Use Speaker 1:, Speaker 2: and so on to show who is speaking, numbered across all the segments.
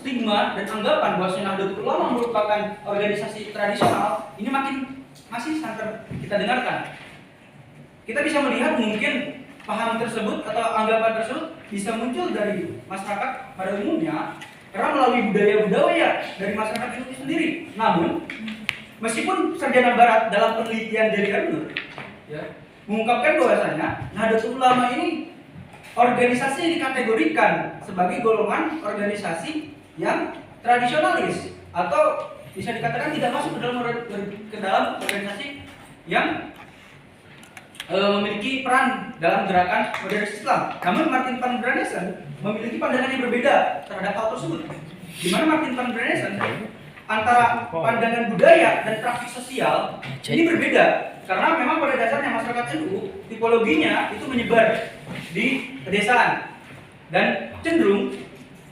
Speaker 1: stigma dan anggapan bahwa Nahdlatul Ulama merupakan organisasi tradisional ini masih sangat kita dengarkan. Kita bisa melihat mungkin paham tersebut atau anggapan tersebut bisa muncul dari masyarakat pada umumnya karena melalui budaya-budaya dari masyarakat itu sendiri. Namun, meskipun sarjana barat dalam penelitian dari Ernur ya, mengungkapkan bahwasanya Nahdlatul Ulama ini organisasi yang dikategorikan sebagai golongan organisasi yang tradisionalis atau bisa dikatakan tidak masuk ke dalam organisasi yang memiliki peran dalam gerakan modernis Islam. Namun Martin van Branesen memiliki pandangan yang berbeda terhadap hal tersebut. Di mana Martin van Branesen antara pandangan budaya dan praktik sosial ini berbeda karena memang pada dasarnya masyarakat NU tipologinya itu menyebar di pedesaan dan cenderung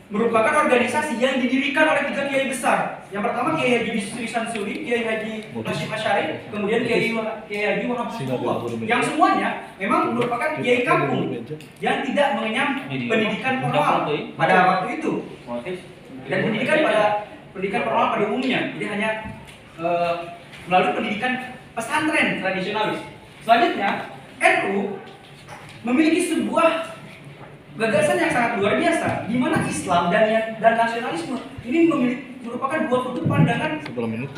Speaker 1: merupakan organisasi yang didirikan oleh 3 kiai besar. Yang pertama Kiai Haji Bisri Sansuri, Kiai Haji Hasyim Asy'ari, kemudian Kiai Haji Wahab Sutullah. Yang semuanya memang merupakan kiai kampung yang tidak mengenyam pendidikan formal pada waktu itu. Dan pendidikan formal pada umumnya. Jadi hanya melalui pendidikan pesantren tradisionalis. Selanjutnya, NU memiliki sebuah gagasan yang sangat luar biasa, di mana Islam dan nasionalisme ini merupakan dua kutub pandangan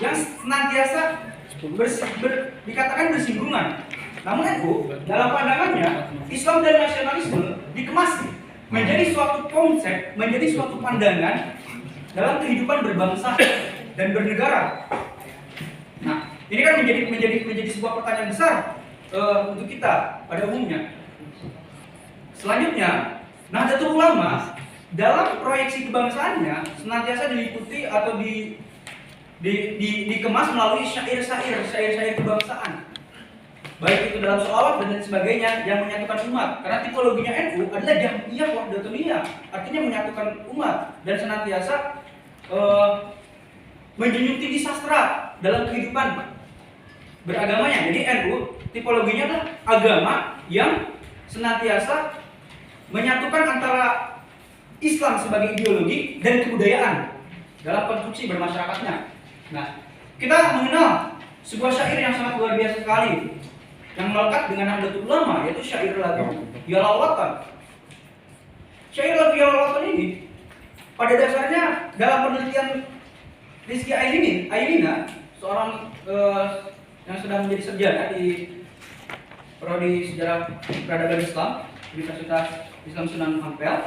Speaker 1: yang senantiasa dikatakan bersinggungan. Namun NU dalam pandangannya, Islam dan nasionalisme dikemas menjadi suatu konsep, menjadi suatu pandangan dalam kehidupan berbangsa dan bernegara. Nah, ini kan menjadi sebuah pertanyaan besar untuk kita pada umumnya. Selanjutnya, Nahdlatul Ulama dalam proyeksi kebangsaannya senantiasa diliputi atau dikemas melalui syair-syair kebangsaan. Baik itu dalam sholawat dan lain sebagainya yang menyatukan umat. Karena tipologinya NU adalah Jahmiyah Wahdatuniyah, artinya menyatukan umat dan senantiasa menjunjung tinggi sastra dalam kehidupan beragamanya. Jadi NU tipologinya adalah agama yang senantiasa menyatukan antara Islam sebagai ideologi dan kebudayaan dalam konstruksi bermasyarakatnya. Nah, kita mengenal sebuah syair yang sangat luar biasa sekali yang melekat dengan Nahdlatul Ulama, yaitu syair lagu Ya Lawatan. Syair lagu Ya Lawatan ini pada dasarnya dalam penelitian Rizky Ainina, seorang yang sedang menjadi sarjana di Prodi Sejarah Peradaban Islam Universitas Islam Sunan Ampel,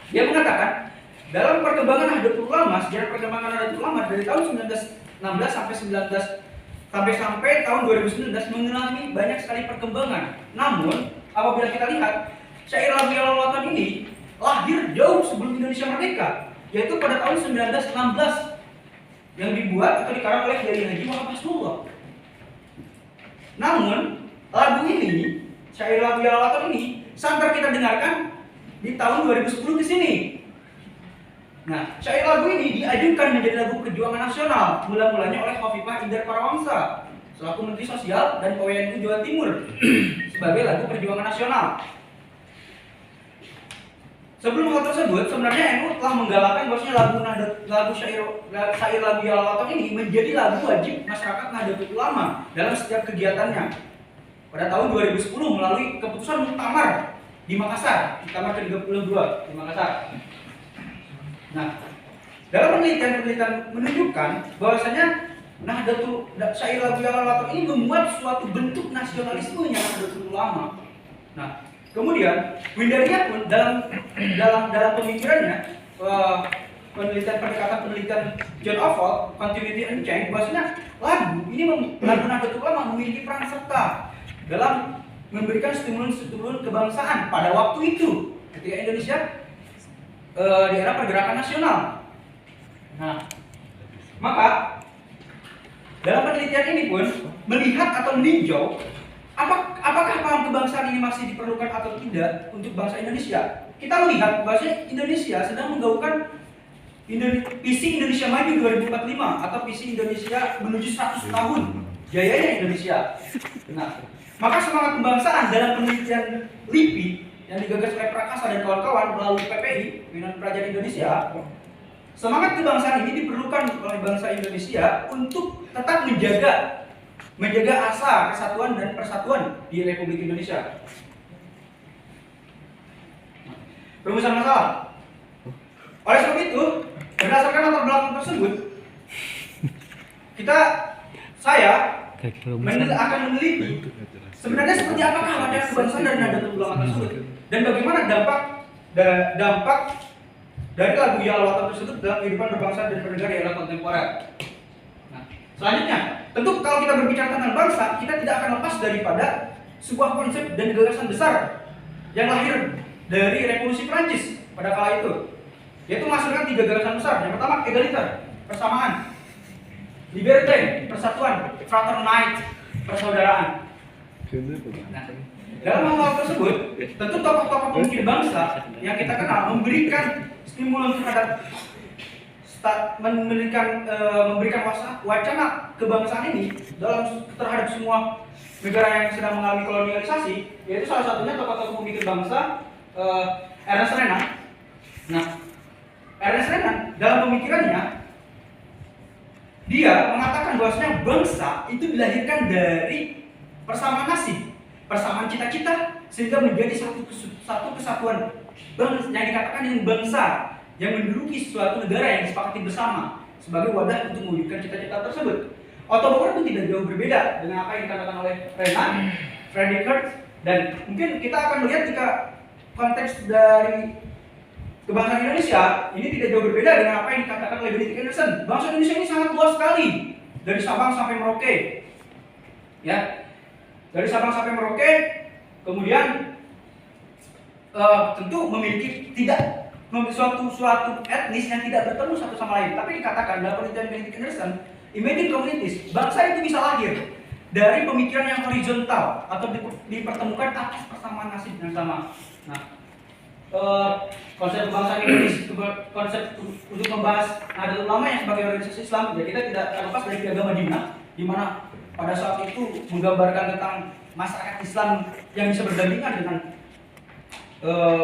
Speaker 1: dia mengatakan dalam perkembangan Nahdlatul Ulama, sejarah perkembangan Nahdlatul Ulama dari tahun 1916 sampai tahun 2019 mengalami banyak sekali perkembangan. Namun apabila kita lihat syair lagu Ya Lawatan ini lahir jauh sebelum Indonesia merdeka, yaitu pada tahun 1916 yang dibuat atau dikarang oleh Kiai Haji Wahab Sutullah. Namun lagu ini, syair lagu Ya Lawatan ini santer kita dengarkan di tahun 2010 ke sini. Nah, syair lagu ini diajukan menjadi lagu perjuangan nasional mula-mulanya oleh Khofifah Indar Parawangsa selaku Menteri Sosial dan PWNU Jawa Timur sebagai lagu perjuangan nasional. Sebelum hal tersebut, sebenarnya NU telah menggalakkan bahwasanya syair lagu Ya Lawatan ini menjadi lagu wajib masyarakat Nahdlatul Ulama dalam setiap kegiatannya. Pada tahun 2010 melalui keputusan muktamar di Makassar, muktamar ke-32 di Makassar. Nah, dalam penelitian menunjukkan bahwasanya syair lagu Ya Lawatan ini memuat suatu bentuk nasionalisme yang Nahdlatul Ulama. Nah, kemudian Windaria pun dalam pemikirannya penelitian John Oval, Continuity and Change, bahwasanya lagu Nahdlatul Ulama memiliki peran serta dalam memberikan stimulus kebangsaan pada waktu itu ketika Indonesia di era pergerakan nasional. Nah, maka dalam penelitian ini pun melihat atau meninjau apakah paham kebangsaan ini masih diperlukan atau tidak untuk bangsa Indonesia. Kita melihat bahwa Indonesia sedang menggaungkan visi Indonesia Maju 2045 atau visi Indonesia menuju 100 tahun jayanya Indonesia. Nah, maka semangat kebangsaan dalam penelitian LIPI yang digagas oleh Prakasa dan kawan-kawan melalui PPI, Pimpinan Pelajar Indonesia, Semangat kebangsaan ini diperlukan oleh bangsa Indonesia untuk tetap menjaga asa kesatuan dan persatuan di Republik Indonesia. Rumusan masalah. Oleh sebab itu, berdasarkan latar belakang tersebut, saya akan meneliti sebenarnya seperti apakah wacana kebangsaan dari Nahdlatul Ulama tersebut dan bagaimana dampak dari lagu Ya Allah tersebut dalam kehidupan berbangsa dan bernegara di era kontemporer. Nah, selanjutnya, tentu kalau kita berbicara tentang bangsa, kita tidak akan lepas daripada sebuah konsep dan gagasan besar yang lahir dari Revolusi Prancis pada kala itu, yaitu menghasilkan 3 gagasan besar. Yang pertama, egaliter, persamaan; liberté, persatuan; fraternité, persaudaraan. Nah, dalam hal tersebut, tentu tokoh-tokoh pemimpin bangsa yang kita kenal memberikan stimulan memberikan wacana kebangsaan ini terhadap semua negara yang sedang mengalami kolonialisasi, yaitu salah satunya tokoh-tokoh pemikir bangsa Ernest Renan. Nah, Ernest Renan dalam pemikirannya dia mengatakan bahwasanya bangsa itu dilahirkan dari persamaan nasib, persamaan cita-cita, sehingga menjadi satu kesatuan yang dikatakan dengan bangsa yang menduduki suatu negara yang disepakati bersama sebagai wadah untuk mewujudkan cita-cita tersebut. Otto Bauer pun tidak jauh berbeda dengan apa yang dikatakan oleh Renan, Friedrich Hertz, dan mungkin kita akan melihat jika konteks dari kebangsaan Indonesia ini tidak jauh berbeda dengan apa yang dikatakan oleh Benedict Anderson. Bangsa Indonesia ini sangat luas sekali, dari Sabang sampai Merauke, ya, dari Sabang sampai Merauke. Kemudian tentu memiliki suatu etnis yang tidak bertemu satu sama lain. Tapi dikatakan dalam penelitian Benedict Anderson, emerging communities, bangsa itu bisa lahir dari pemikiran yang horizontal atau dipertemukan atas persamaan nasib yang sama. Nah, konsep kebangsaan Indonesia, konsep untuk membahas Nahdlatul Ulama yang sebagai organisasi Islam, ya kita tidak terlepas dari Piagam Madinah, di mana pada saat itu menggambarkan tentang masyarakat Islam yang bisa berdampingan dengan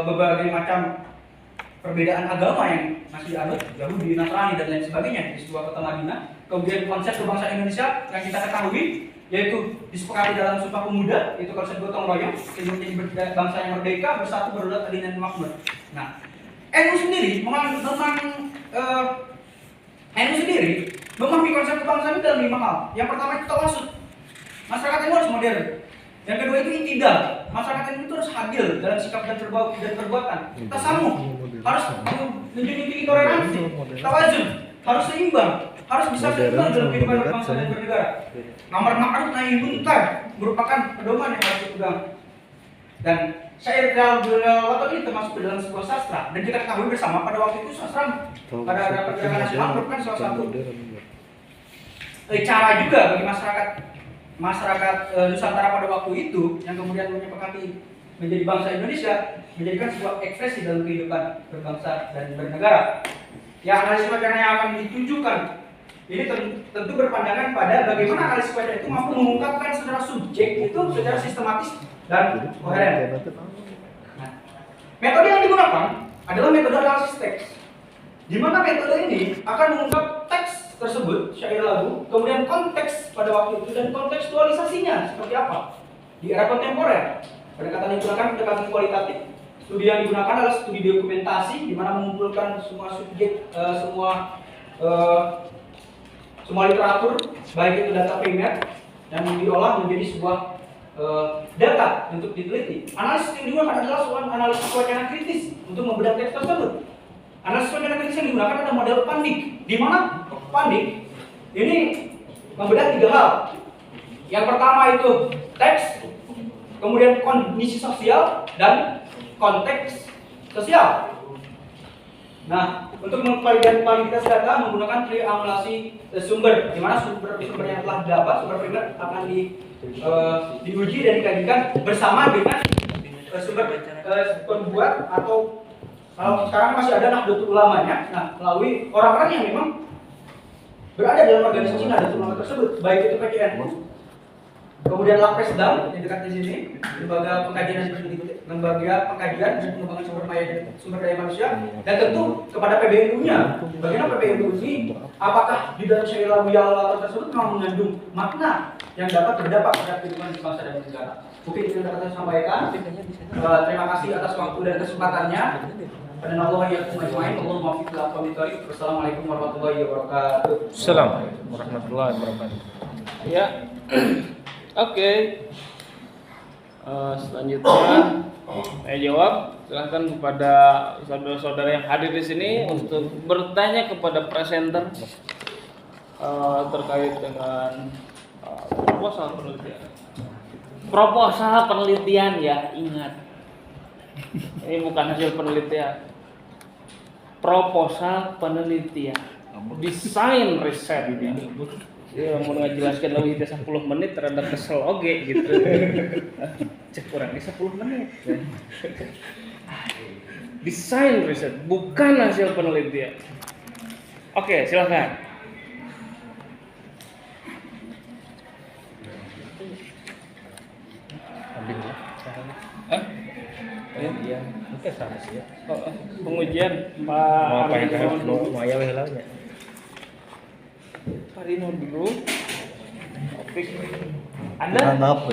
Speaker 1: berbagai macam perbedaan agama yang masih dianut, Yahudi, Nasrani, dan lain sebagainya di sebuah kota Madinah. Kemudian konsep kebangsaan Indonesia yang kita ketahui yaitu disepakati dalam Sumpah Pemuda, yaitu konsep gotong royong, menjadi bangsa yang merdeka, bersatu, berdaulat, adil, dan makmur. Nah, NU sendiri memahami konsep kebangsaan itu dalam 5 hal. Yang pertama itu tawasud, masyarakat NU harus modern. Yang kedua itu intidal, masyarakat NU itu harus adil dalam sikap dan perbuatan. Tasamuh, harus menjunjung tinggi toleransi. Tawazun, harus seimbang, harus bisa seimbang dalam kehidupan berbangsa dan bernegara. Amar ma'ruf nahi munkar merupakan pedoman yang harus dipegang. Dan syair Waton ini termasuk dalam sebuah sastra, dan kita ketahui bersama pada waktu itu sastra pada pergerakan nasional merupakan salah satu cara juga bagi masyarakat Nusantara pada waktu itu yang kemudian menyepakati menjadi bangsa Indonesia, menjadikan sebuah ekspresi dalam kehidupan berbangsa dan bernegara. Ya, analisis wacana yang akan ditunjukkan ini tentu berpandangan pada bagaimana analisis wacana itu mampu mengungkapkan secara subjek itu secara sistematis dan koheren. Nah, metode yang digunakan adalah metode analisis teks, di mana metode ini akan mengungkap teks tersebut, syair lagu, kemudian konteks pada waktu itu dan kontekstualisasinya seperti apa di era kontemporer. Pendekatan yang digunakan pendekatan kualitatif. Studi yang digunakan adalah studi dokumentasi, di mana mengumpulkan semua subjek, semua literatur, baik itu data primer yang diolah menjadi sebuah data untuk diteliti. Analisis yang digunakan adalah soal analisis wacana kritis untuk membedah teks tersebut. Analisis wacana kritis yang digunakan adalah model Pandik, di mana Pandik ini membedah 3 hal. Yang pertama itu teks, kemudian kondisi sosial, dan konteks sosial. Nah, untuk memvalidasi data menggunakan triangulasi sumber, di mana sumber yang telah dapat, sumber primer akan diuji dan dikajikan bersama dengan sumber pembuat atau kalau sekarang masih ada Nahdlatul Ulamanya. Nah, melalui orang-orang yang memang berada dalam organisasi Nahdlatul Ulama tersebut, baik itu PKNU, Kemudian Lapesdam yang dekat di sini, lembaga pengkajian dan pengembangan sumber daya manusia, dan tentu kepada PBNU-nya. Bagaimana PBNU ini, apakah di dalam syair lagu ya Allah tersebut memang mengandung makna yang dapat berdampak pada kehidupan bangsa dan negara. Mungkin itu yang dapat saya sampaikan. Terima kasih atas waktu dan kesempatannya. Wassalamualaikum warahmatullahi wabarakatuh.
Speaker 2: Assalamualaikum warahmatullahi wabarakatuh. Ya. Oke. Selanjutnya saya jawab. Silahkan kepada saudara-saudara yang hadir di sini untuk bertanya kepada presenter terkait dengan proposal penelitian. Proposal penelitian ya, ingat. Ini bukan hasil penelitian. Proposal penelitian. Desain riset ini. Ya, mau ngejelaskan lebih dari 10 menit terhadap kesel oge gitu. Cek kurang 10 menit. Desain riset bukan hasil penelitian. Oke, silakan. Iya, oke sama sih ya. Pengujian Pak. Mau apa yang mau ya weh launya. Pak Rino dulu. Topik. Anda?
Speaker 3: Dihanap.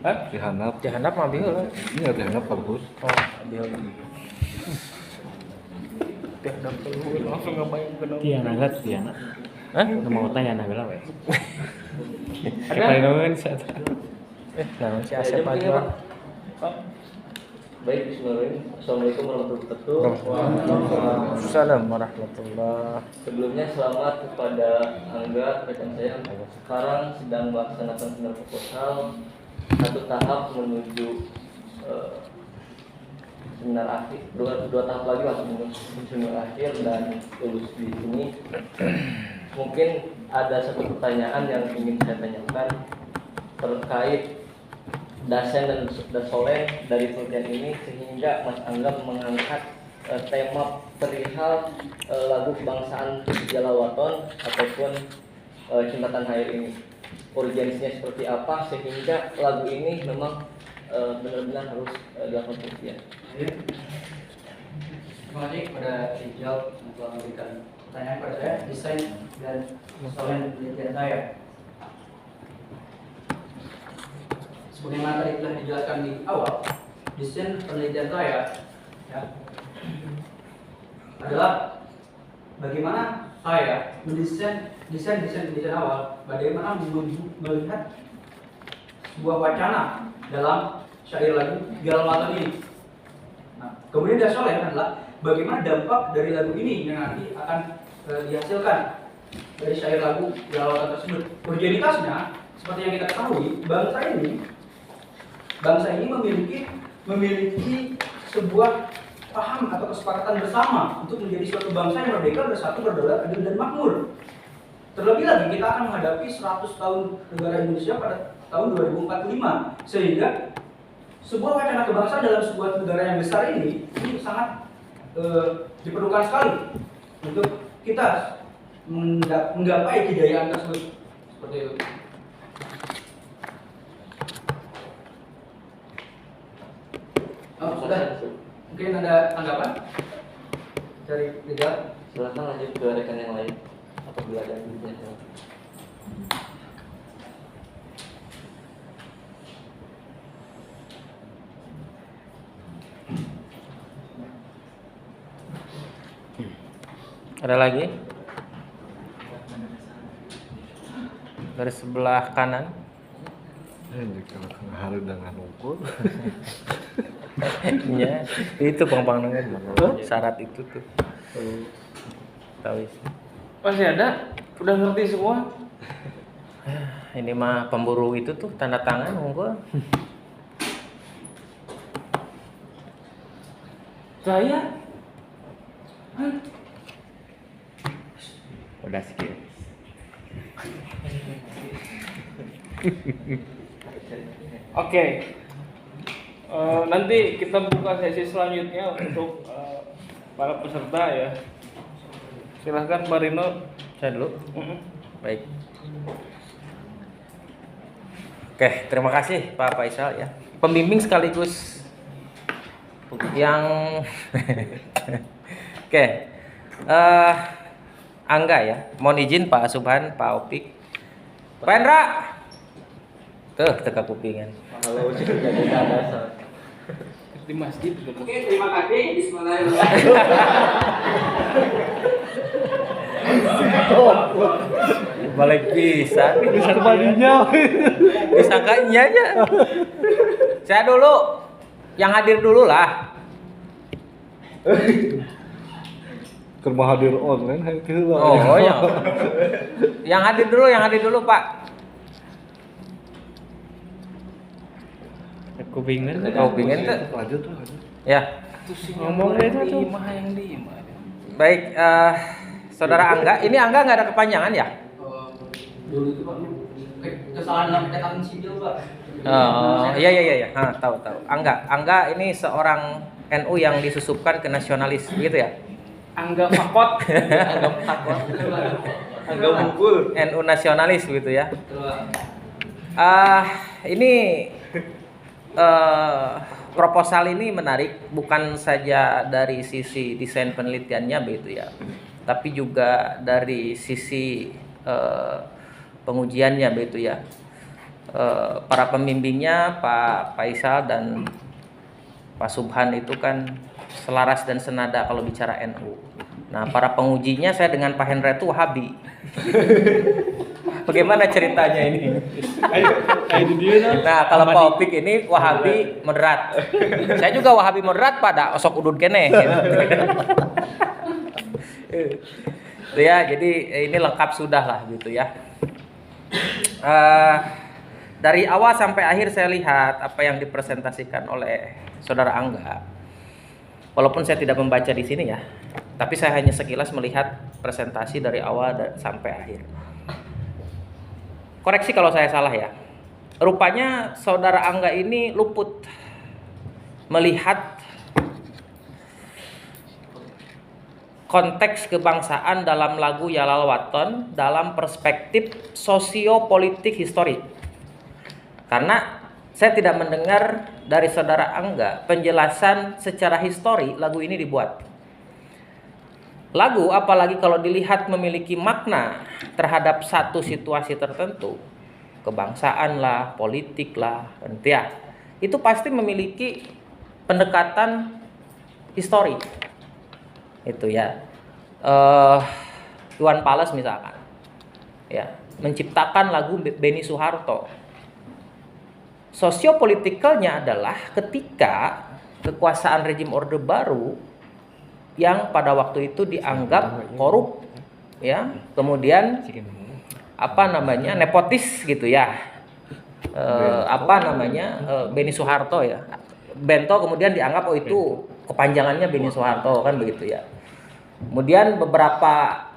Speaker 2: Hah?
Speaker 3: Dihanap mah biheula. Iya dihanap bagus.
Speaker 2: Oh, biheula. Dihanap dulu langsung ngapain ke nomor.
Speaker 3: Tiana.
Speaker 2: Hah?
Speaker 3: Mau tanya nah bela we.
Speaker 2: Ada
Speaker 3: Naon sa. Naon si Asep aja.
Speaker 4: Baik, bismillahirrahmanirrahim. Assalamualaikum warahmatullahi wabarakatuh.
Speaker 3: Waalaikumsalam warahmatullahi.
Speaker 4: Sebelumnya selamat kepada Angga, rekan saya yang sekarang sedang melaksanakan seminar proposal satu tahap menuju seminar akhir, dua tahap lagi lah menuju seminar akhir dan lulus di sini. Mungkin ada satu pertanyaan yang ingin saya tanyakan terkait dasen dan dasolen dari penelitian ini sehingga Mas Angga mengangkat tema perihal lagu kebangsaan Jalawaton ataupun Cinta Tanah Air ini. Urgensinya seperti apa sehingga lagu ini memang benar-benar harus dilakukan penelitian.
Speaker 1: Terima kasih kepada Ijal yang telah memberikan pertanyaan kepada saya, desain dan soal penelitian saya. Sebagaimana tadi telah dijelaskan di awal, desain penelitian saya ya, adalah bagaimana saya mendesain desain penelitian awal, bagaimana melihat sebuah wacana dalam syair lagu Jalawaton ini. Nah, kemudian dasolen adalah bagaimana dampak dari lagu ini yang nanti akan dihasilkan dari syair lagu Jalawaton tersebut. Urgenitasnya seperti yang kita ketahui, bangsa ini memiliki sebuah paham atau kesepakatan bersama untuk menjadi suatu bangsa yang merdeka, bersatu, berdaulat, adil dan makmur. Terlebih lagi kita akan menghadapi 100 tahun negara Indonesia pada tahun 2045, sehingga sebuah wacana kebangsaan dalam sebuah negara yang besar ini sangat diperlukan sekali untuk kita menggapai kejayaan tersebut. Seperti itu. Oh, sudah. Mungkin ada tanggapan dari Rizal?
Speaker 4: Silakan lanjut ke rekan yang lain apabila ada pertanyaan.
Speaker 3: Ada lagi? Dari sebelah kanan.
Speaker 5: Kalau harus dengan ukur.
Speaker 3: Ya, itu pengpandangan syarat itu tuh. Tahu sih.
Speaker 2: Masih ada? Udah ngerti semua?
Speaker 3: Ini mah pemburu itu tuh tanda tangan monggo.
Speaker 2: Saya? Hah?
Speaker 3: Udah sekian.
Speaker 2: Oke. Nanti kita buka sesi selanjutnya untuk para peserta ya. Silahkan Pak Rino.
Speaker 3: Saya dulu. Baik. Oke, terima kasih Pak Faisal ya. Pembimbing sekaligus yang Oke. Angga ya. Mohon izin Pak Subhan, Pak Opik. Pak Hendra. Tuh, teka kupingan.
Speaker 4: Kalau jadi dasar.
Speaker 2: Di masjid.
Speaker 1: Oke, terima kasih. Bismillahirrahmanirrahim.
Speaker 3: Balik bisa.
Speaker 5: Bisa kembalinya.
Speaker 3: Disangkanya aja. Saya dulu. Yang hadir dulu lah.
Speaker 5: Kerma hadir online hay kira.
Speaker 3: Oh ya. Yang hadir dulu Pak.
Speaker 2: Kupingan.
Speaker 3: Kupingan tuh.
Speaker 5: Lanjut.
Speaker 3: Ya.
Speaker 2: Ngomong itu yang di.
Speaker 3: Baik, Saudara Angga, ini Angga nggak ada kepanjangan ya?
Speaker 1: Dulu itu Pak, kesalahan dalam catatan sipil Pak.
Speaker 3: Oh, iya. Tahu. Angga ini seorang NU yang disusupkan ke nasionalis, gitu ya?
Speaker 2: Angga Fakot.
Speaker 3: Angga Mungkul. NU nasionalis, gitu ya? Ini proposal ini menarik, bukan saja dari sisi desain penelitiannya, begitu ya, tapi juga dari sisi pengujiannya, begitu ya. Para pembimbingnya Pak Faisal dan Pak Subhan itu kan selaras dan senada kalau bicara NU. Nah, para pengujinya saya dengan Pak Hendra itu Wahabi. Bagaimana ceritanya ini? Nah, kalau Pak Opik ini Wahabi moderat. Saya juga Wahabi moderat pada osok udun kene. Ya, jadi ini lengkap sudah lah gitu ya. Dari awal sampai akhir saya lihat apa yang dipresentasikan oleh Saudara Angga. Walaupun saya tidak membaca di sini ya, tapi saya hanya sekilas melihat presentasi dari awal sampai akhir. Koreksi kalau saya salah ya. Rupanya Saudara Angga ini luput melihat konteks kebangsaan dalam lagu Yalal Waton dalam perspektif sosiopolitik histori. Karena saya tidak mendengar dari Saudara Angga penjelasan secara histori lagu ini dibuat. Lagu apalagi kalau dilihat memiliki makna terhadap satu situasi tertentu, kebangsaan lah, politik lah, ya, itu pasti memiliki pendekatan histori. Itu ya. Iwan Fals misalkan, ya, menciptakan lagu Beni Soeharto. Sosiopolitikalnya adalah ketika kekuasaan rejim Orde Baru yang pada waktu itu dianggap korup, ya, kemudian nepotis gitu ya, Beni Soeharto ya, Bento kemudian dianggap itu kepanjangannya Beni Soeharto kan begitu ya. Kemudian beberapa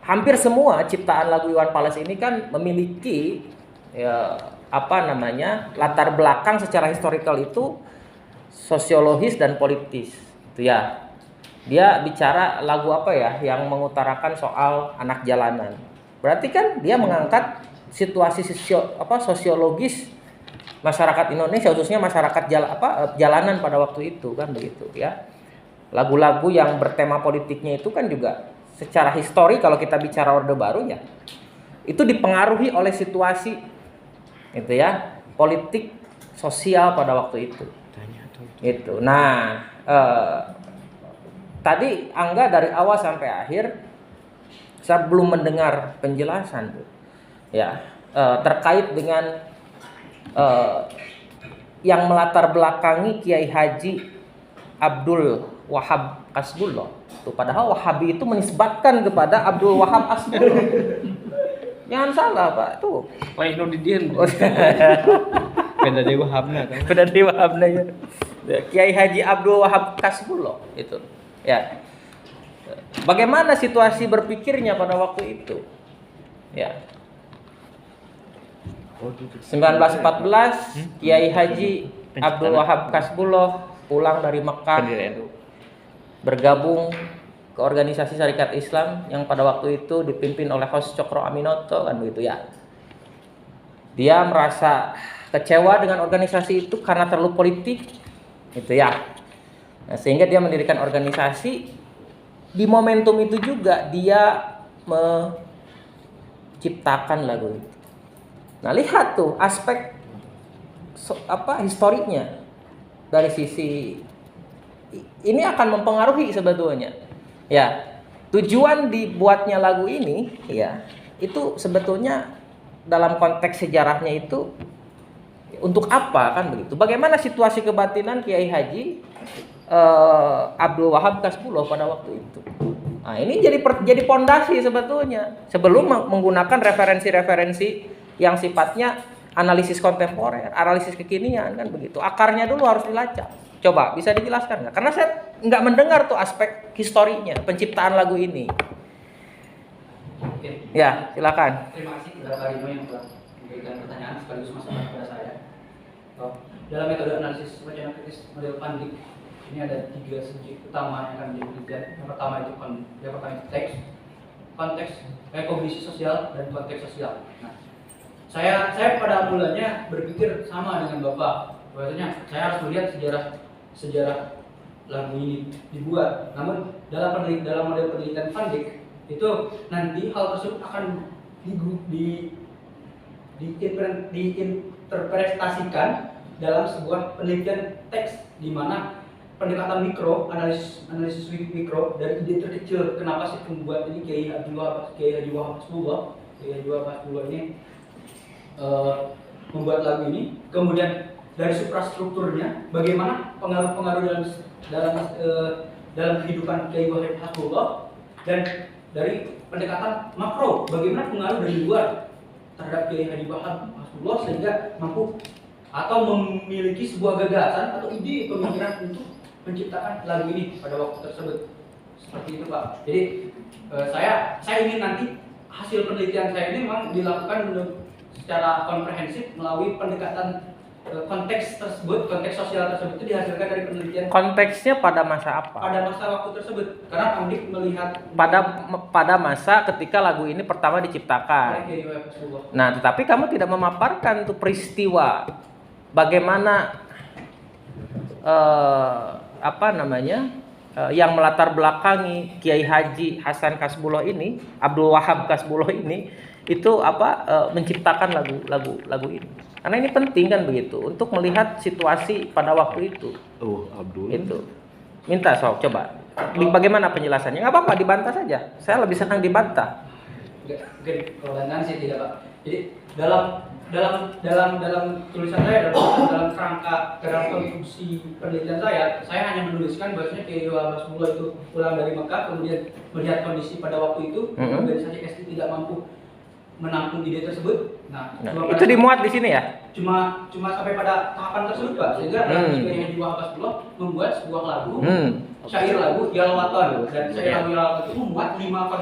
Speaker 3: hampir semua ciptaan lagu Iwan Fals ini kan memiliki latar belakang secara historikal itu sosiologis dan politis itu ya. Dia bicara lagu apa ya yang mengutarakan soal anak jalanan. Berarti kan dia mengangkat situasi sosiologis masyarakat Indonesia, khususnya masyarakat jalanan pada waktu itu kan begitu ya. Lagu-lagu yang bertema politiknya itu kan juga secara histori kalau kita bicara Orde Baru ya, itu dipengaruhi oleh situasi itu ya, politik sosial pada waktu itu. Itu. Nah, tadi Angga dari awal sampai akhir saya belum mendengar penjelasan, Bu. Ya, terkait dengan yang melatar belakangi Kiai Haji Abdul Wahab Hasbullah. Tuh, padahal Wahabi itu menisbatkan kepada Abdul Wahab Hasbullah. Jangan salah, Pak. Tuh.
Speaker 2: Lain Nudidin.
Speaker 3: Beda Dewa Habna kan. Beda Dewa Habna ya. Kiai Haji Abdul Wahab Hasbullah itu. Ya. Bagaimana situasi berpikirnya pada waktu itu? Ya. 1914 Kiai Haji Abdul Wahab Hasbullah pulang dari Mekah, bergabung ke organisasi Syarikat Islam yang pada waktu itu dipimpin oleh Hos Cokro Aminoto kan begitu ya. Dia merasa kecewa dengan organisasi itu karena terlalu politik, gitu ya. Nah, sehingga dia mendirikan organisasi. Di momentum itu juga dia menciptakan lagu itu. Nah, lihat tuh aspek historiknya dari sisi ini akan mempengaruhi sebetulnya. Ya, tujuan dibuatnya lagu ini, ya, itu sebetulnya dalam konteks sejarahnya itu untuk apa kan begitu? Bagaimana situasi kebatinan Kiai Haji Abdul Wahab Kasbullah pada waktu itu? Nah, ini jadi pondasi sebetulnya sebelum menggunakan referensi-referensi yang sifatnya analisis kontemporer, analisis kekinian kan begitu. Akarnya dulu harus dilacak. Coba bisa dijelaskan nggak? Karena saya nggak mendengar tuh aspek historinya penciptaan lagu ini.
Speaker 1: Oke.
Speaker 3: Ya, silakan.
Speaker 1: Terima kasih kepada Pak Rino yang telah memberikan pertanyaan sekaligus masukan kepada saya. Dalam metode analisis wacana kritis model Van Dijk, ini ada 3 subjek utama yang akan menjadi penelitian. Yang pertama itu teks, konteks, kognisi sosial, dan konteks sosial. Nah, saya pada mulanya berpikir sama dengan Bapak, bahwasanya saya harus melihat sejarah lagu ini dibuat. Namun dalam model penelitian Van Dijk itu nanti hal tersebut akan diinterpretasikan dalam sebuah penelitian teks di mana pendekatan mikro, analisis mikro dari ide terkecil. Kenapa sih pembuat ini Kiai Haji Wahab Kasbullah ini membuat lagu ini, kemudian dari suprastrukturnya bagaimana pengaruh-pengaruh dalam kehidupan Kiai Wahab Kasbullah, dan dari pendekatan makro bagaimana pengaruh dari luar terhadap Kiai Haji Wahab Kasbullah sehingga mampu atau memiliki sebuah gagasan atau ide pemikiran untuk menciptakan lagu ini pada waktu tersebut. Seperti itu, Pak. Jadi saya ingin nanti hasil penelitian saya ini memang dilakukan secara komprehensif melalui pendekatan konteks tersebut, konteks sosial tersebut itu dihasilkan dari penelitian.
Speaker 3: Konteksnya pada masa apa?
Speaker 1: Pada masa waktu tersebut, karena Pandik melihat
Speaker 3: pada masa ketika lagu ini pertama diciptakan. Nah, tetapi kamu tidak memaparkan tuh peristiwa bagaimana yang melatar belakangi Kiai Haji Hasan Kasbullah ini, Abdul Wahab Kasbullah ini itu menciptakan lagu ini. Karena ini penting kan begitu untuk melihat situasi pada waktu itu.
Speaker 5: Abdul.
Speaker 3: Itu. Minta coba. Bagaimana penjelasannya? Nggak apa-apa, dibantah saja. Saya lebih senang dibantah.
Speaker 1: Oke, kalau sih tidak, Pak. Jadi dalam tulisan saya, dalam konstruksi penelitian saya hanya menuliskan bahwasanya Kiai Wahab Kasbullah itu pulang dari Mekah, kemudian melihat kondisi pada waktu itu, organisasi ST tidak mampu menampung ide tersebut. Nah,
Speaker 3: itu dimuat di sini ya?
Speaker 1: Cuma sampai pada tahapan tersebut, Pak. Sehingga Kiai Haji Wahab Kasbullah membuat sebuah lagu, syair lagu Yalwaton, dan syair lagu Yalwaton itu memuat 5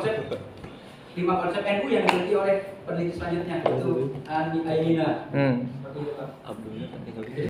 Speaker 1: konsep NU yang diteliti oleh peneliti selanjutnya, itu Ani Ainina. Seperti itu, Pak.